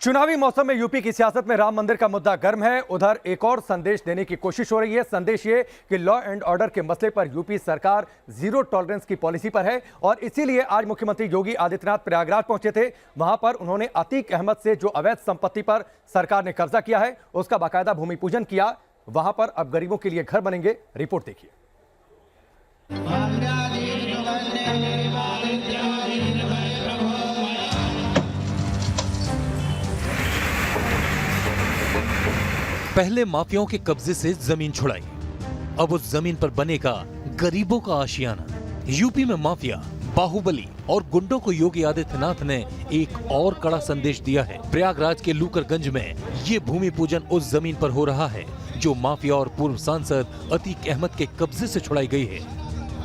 चुनावी मौसम में यूपी की सियासत में राम मंदिर का मुद्दा गर्म है। उधर एक और संदेश देने की कोशिश हो रही है। संदेश ये कि लॉ एंड ऑर्डर के मसले पर यूपी सरकार जीरो टॉलरेंस की पॉलिसी पर है और इसीलिए आज मुख्यमंत्री योगी आदित्यनाथ प्रयागराज पहुंचे थे। वहां पर उन्होंने अतीक अहमद से जो अवैध संपत्ति पर सरकार ने कब्जा किया है उसका बाकायदा भूमि पूजन किया। वहां पर अब गरीबों के लिए घर बनेंगे। रिपोर्ट देखिए। पहले माफियाओं के कब्जे से जमीन छुड़ाई, अब उस जमीन पर बनेगा गरीबों का आशियाना। यूपी में माफिया, बाहुबली और गुंडों को योगी आदित्यनाथ ने एक और कड़ा संदेश दिया है। प्रयागराज के लूकरगंज में ये भूमि पूजन उस जमीन पर हो रहा है जो माफिया और पूर्व सांसद अतीक अहमद के कब्जे से छुड़ाई गई है।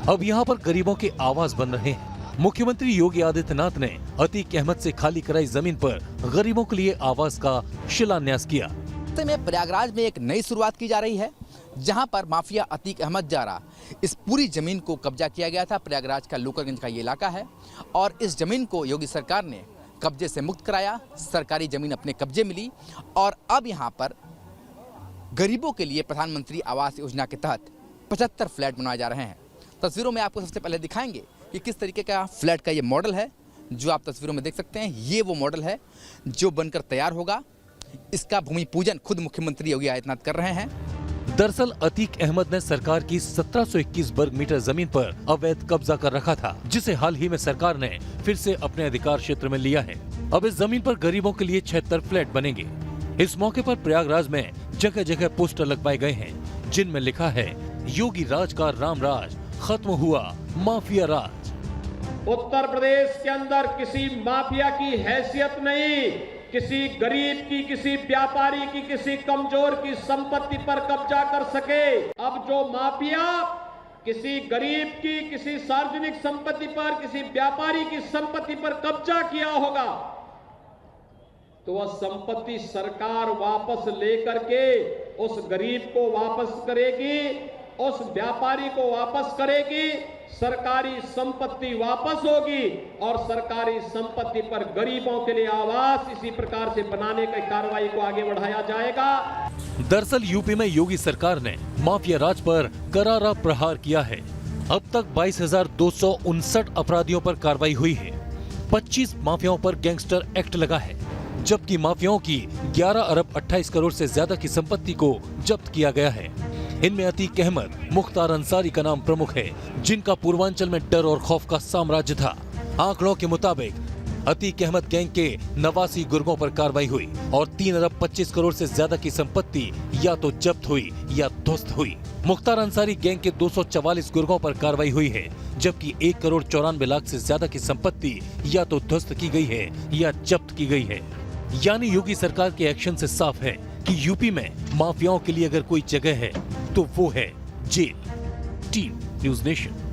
अब यहाँ पर गरीबों के आवाज बन रहे हैं। मुख्यमंत्री योगी आदित्यनाथ ने अतीक अहमद से खाली कराई जमीन पर गरीबों के लिए आवास का शिलान्यास किया। में प्रयागराज में एक नई शुरुआत की जा रही है, जहां पर माफिया अतीक अहमद द्वारा इस पूरी जमीन को कब्जा किया गया था। प्रयागराज का लूकरगंज का ये इलाका है और इस जमीन को योगी सरकार ने कब्जे से मुक्त कराया। सरकारी जमीन अपने कब्जे मिली और अब यहां पर गरीबों के लिए प्रधानमंत्री आवास योजना के तहत 75 फ्लैट बनाए जा रहे हैं। तस्वीरों में आपको सबसे पहले दिखाएंगे कि किस तरीके का फ्लैट का ये मॉडल है जो आप तस्वीरों में देख सकते हैं। ये वो मॉडल है जो बनकर तैयार होगा। इसका भूमि पूजन खुद मुख्यमंत्री योगी आदित्यनाथ कर रहे हैं। दरअसल अतीक अहमद ने सरकार की 1721 वर्ग मीटर जमीन पर अवैध कब्जा कर रखा था, जिसे हाल ही में सरकार ने फिर से अपने अधिकार क्षेत्र में लिया है। अब इस जमीन पर गरीबों के लिए 76 फ्लैट बनेंगे। इस मौके पर प्रयागराज में जगह जगह पोस्टर लगवाए गए हैं जिनमें लिखा है, योगी राज का राम राज, खत्म हुआ माफिया राज। उत्तर प्रदेश के अंदर किसी माफिया की हैसियत नहीं, किसी गरीब की, किसी व्यापारी की, किसी कमजोर की संपत्ति पर कब्जा कर सके। अब जो माफिया किसी गरीब की, किसी सार्वजनिक संपत्ति पर, किसी व्यापारी की संपत्ति पर कब्जा किया होगा तो वह संपत्ति सरकार वापस लेकर के उस गरीब को वापस करेगी, उस व्यापारी को वापस करेगी। सरकारी संपत्ति वापस होगी और सरकारी संपत्ति पर गरीबों के लिए आवास इसी प्रकार से बनाने की कार्रवाई को आगे बढ़ाया जाएगा। दरअसल यूपी में योगी सरकार ने माफिया राज पर करारा प्रहार किया है। अब तक 22,259 अपराधियों पर कार्रवाई हुई है। 25 माफियाओं पर गैंगस्टर एक्ट लगा है, जबकि माफियाओं की 11 अरब 28 करोड़ से ज्यादा की संपत्ति को जब्त किया गया है। इनमें अतीक अहमद, मुख्तार अंसारी का नाम प्रमुख है, जिनका पूर्वांचल में डर और खौफ का साम्राज्य था। आंकड़ों के मुताबिक अतीक अहमद गैंग के 89 गुर्गों पर कार्रवाई हुई और 3 अरब 25 करोड़ से ज्यादा की संपत्ति या तो जब्त हुई या ध्वस्त हुई। मुख्तार अंसारी गैंग के 244 गुर्गों पर कार्रवाई हुई है, जबकि 1 करोड़ 94 लाख से ज्यादा की संपत्ति या तो ध्वस्त की गई है या जब्त की गई है। यानी योगी सरकार के एक्शन से साफ है कि यूपी में माफियाओं के लिए अगर कोई जगह है तो वो है जेल। Team news nation.